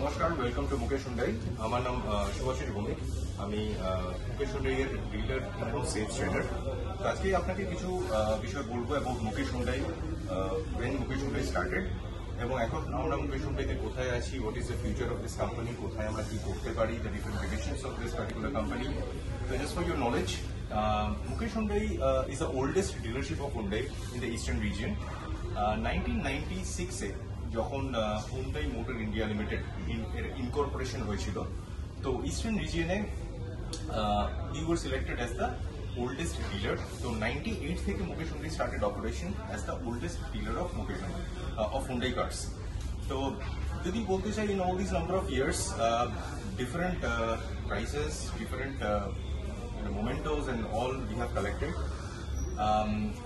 নমস্কার, welcome to Mukesh Hyundai. আমার নাম শুভাশিস ভৌমিক। আমি মুকেশ হুন্ডাইয়ের ডিলার এবং সেলস ট্রেনার। তো আজকে আপনাকে কিছু বিষয় বলবো about Mukesh Hyundai, when Mukesh Hyundai started, এবং এখন আমরা মুকেশ হুন্ডাইতে কোথায় আছি, what is the future of this company, কোথায় আমরা কি করতে পারি, the different divisions of this particular company. So just for your knowledge, Mukesh Hyundai is the oldest dealership of Hyundai in the eastern region. 1996 যখন Hyundai motor India limited incorporation হয়েছিল, তো eastern রিজিয়নে we were selected as the oldest dealer. So 98 থেকে Mukesh Hyundai started operation as the oldest dealer of Mukesh Hyundai, of Hyundai cars. তো যদি বলতে চাই, in all these number of years, different prices, different mementos and all we have collected.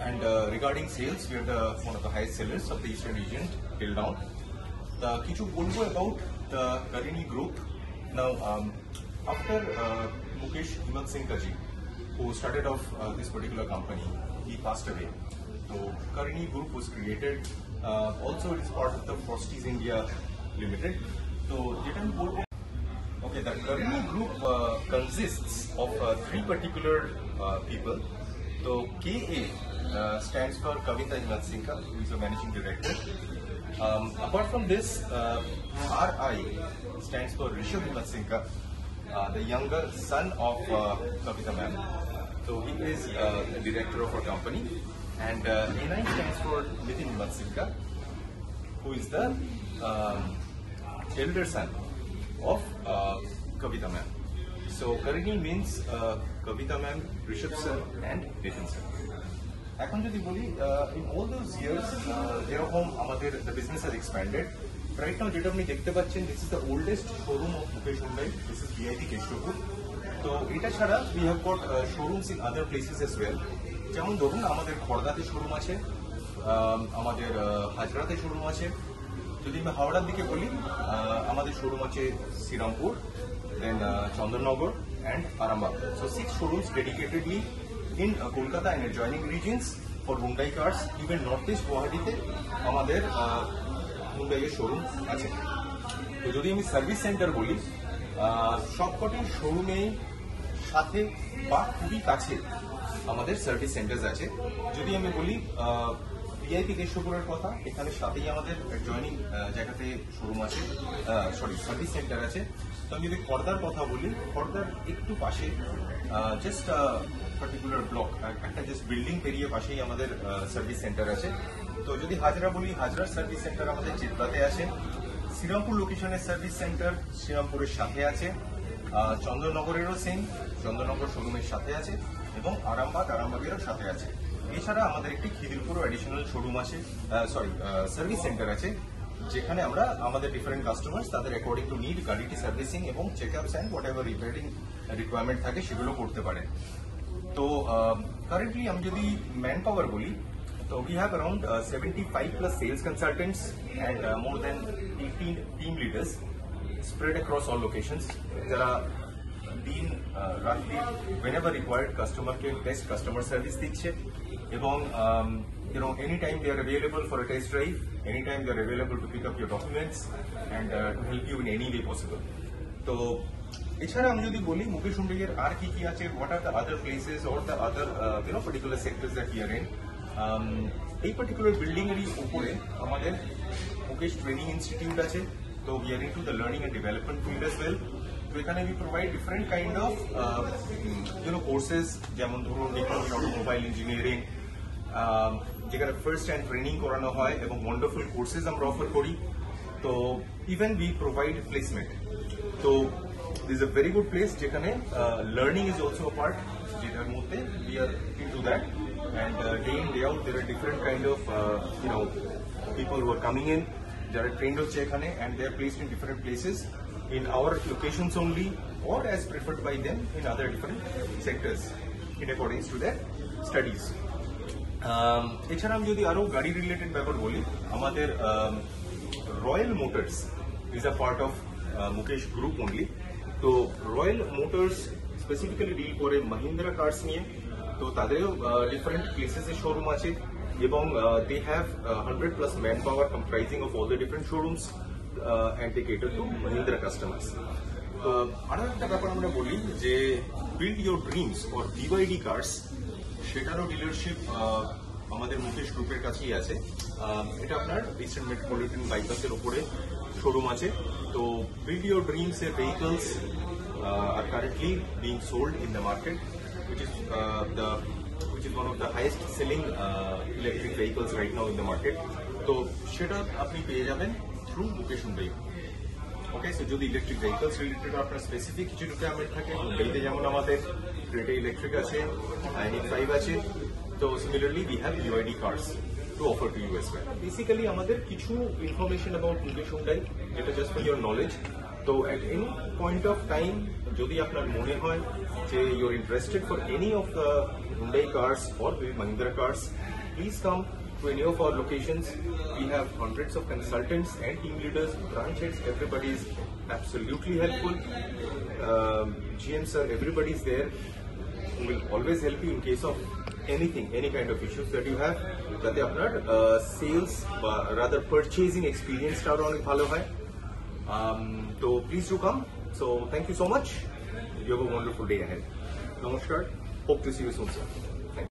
And regarding sales, we are one of the highest sellers of the eastern region till now. The kichu bolbo about the Karini group. Now, after Mukesh Himat Singh Kaji, who started off this particular company, he passed away. So Karini group was created. Also, it is part of the Frosties India Limited. So, okay, the Karini group consists of three particular people. So KA stands for Kavita Himat Singh, who is the managing director. Apart from this, RI stands for Rishabh Himat Singh, the younger son of Kavita ma'am. So he is the director of our company. And NI stands for Nitin Himat Singh, who is the elder son of Kavita ma'am. So Karini means Kavita ma'am, Rishabh sir and Nitin sir. এখন যদি বলি, in all those years যেরকম আমাদের the business has expanded. Right now যেটা আপনি দেখতে পাচ্ছেন, this is the oldest showroom of Mukesh Hyundai. This is VIP Keshrupur. তো এটা ছাড়া we have got showrooms in other places as well. যেমন ধরুন, আমাদের খড়দাতে শোরুম আছে, আমাদের হাজরাতে শোরুম আছে। যদি আমি হাওড়ার দিকে বলি, আমাদের শোরুম আছে Serampore, then Chandanagar and Arambagh. So 6 showrooms dedicatedly in Kolkata and adjoining regions for Hyundai cars. Even Northeast Guwahati আমাদের Hyundai এর শোরুম আছে। তো যদি আমি সার্ভিস সেন্টার বলি, সবকটি শোরুমে সাথে বা খুবই কাছে আমাদের সার্ভিস সেন্টার আছে। যদি আমি বলি ভিআইপি কেশবপুরের কথা, এখানে সাথেই আমাদের জয়নিং জায়গাতে শোরুম আছে, সার্ভিস সেন্টার আছে। তো আমি যদি খড়দার কথা বলি, খড়দার একটু পাশে জাস্ট পার্টিকুলার ব্লক, একটা জাস্ট বিল্ডিং পেরিয়ে পাশেই আমাদের সার্ভিস সেন্টার আছে। তো যদি হাজরা বলি, হাজরার সার্ভিস সেন্টার আমাদের চিত্রাতে আছে। শ্রীরামপুর লোকেশনের সার্ভিস সেন্টার শ্রীরামপুরের সাথে আছে। চন্দননগরেরও সেম, চন্দননগর শোরুমের সাথে আছে, এবং আরামবাগেরও সাথে আছে। এছাড়া আমাদের একটি খিদিরপুরও অ্যাডিশনাল শোরুম আছে, সার্ভিস সেন্টার আছে, যেখানে আমরা আমাদের ডিফারেন্ট কাস্টমার্স তাদের অ্যাকর্ডিং টু নিড গাড়িটি সার্ভিসিং এবং checkups and whatever repairing requirement থাকে সেগুলো করতে পারে। তো কারেন্টলি আমি যদি ম্যান পাওয়ার বলি, তো we have around 75 plus sales consultants and more than 18 team leaders spread across all locations. যারা দিন রাত্রি whenever required কাস্টমারকে বেস্ট কাস্টমার সার্ভিস দিচ্ছে, এবং anytime they are available for a test drive, anytime they are available to pick up your documents and to help you in any way possible. তো এছাড়া আমি যদি বলি মুকেশ হুন্ডাইয়ের আর কি কি আছে, what are the other places or the other particular sectors that we are in, এই particular building এরই উপরে আমাদের মুকেশ ট্রেনিং ইনস্টিটিউট আছে। তো we are into the learning and development field as well. তো এখানে we provide different kind of courses, যেমন ধরুন ডিপ্লোমা ইন অটোমোবাইল ইঞ্জিনিয়ারিং, যেখানে ফার্স্ট হ্যান্ড ট্রেনিং করানো হয় এবং ওয়ান্ডারফুল কোর্সেস আমরা অফার করি। তো ইভেন উই প্রোভাইড প্লেসমেন্ট। তো this a very good place, যেখানে learning is also a part, যেটার মধ্যে we are into that, and day in day out there are different kind of people who are coming in, যারা trained হচ্ছে এখানে, and they are placed in different places in our locations only or as preferred by them in other different sectors in accordance to their studies. এছাড়া আমি যদি আরো গাড়ি related ব্যাপার বলি, আমাদের royal motors is a part of Mukesh group only. তো royal motors specifically deal করে মহিন্দ্রা কার্স নিয়ে। তো তাদেরও ডিফারেন্ট প্লেসেসে শোরুম আছে, এবং they have 100+ manpower comprising of all the different showrooms. and they cater to Mahindra customers. তো আরো একটা ব্যাপার আমরা বলি যে build your dreams or BYD cars, সেটারও ডিলারশিপ আমাদের মুকেশ গ্রুপের কাছেই আছে। এটা আপনার ইস্টার্ন মেট্রোপলিটন বাইপাসের উপরে শোরুম আছে। তো বিল্ড ইউর ড্রিমস এর vehicles are currently being sold in the market, which is one of the highest selling electric vehicles right now in the market. তো সেটা আপনি পেয়ে যাবেন থ্রু মুকেশ হুন্ডাই। ওকে, সো যদি ইলেকট্রিক ভেহিকলস রিলেটেড আপনার specific কিছু requirement থাকে, হুন্ডাইতে যেমন আমাদের ক্রেটা ইলেকট্রিক আছে, আইনিক 5 আছে, তো similarly we have BYD cars to offer to you as well. Basically আমাদের কিছু ইনফরমেশন অ্যাবাউট মুকেশ হুন্ডাই, যেটা জাস্ট ফর ইউর নলেজ। তো at any point of time যদি আপনার মনে হয় যে you're interested for any of the Hyundai cars or Mahindra cars, please come to any of our locations. We have hundreds of consultants and team leaders, branch heads, everybody is absolutely helpful. GM sir, everybody is there who will always help you in case of anything, any kind of issues that you have, যাতে আপনার sales বা rather purchasing এক্সপিরিয়েন্সটা আরো অনেক ভালো হয়। তো please do come. So thank you so much, you have a wonderful day ahead. নমস্কার, hope to see you soon sir.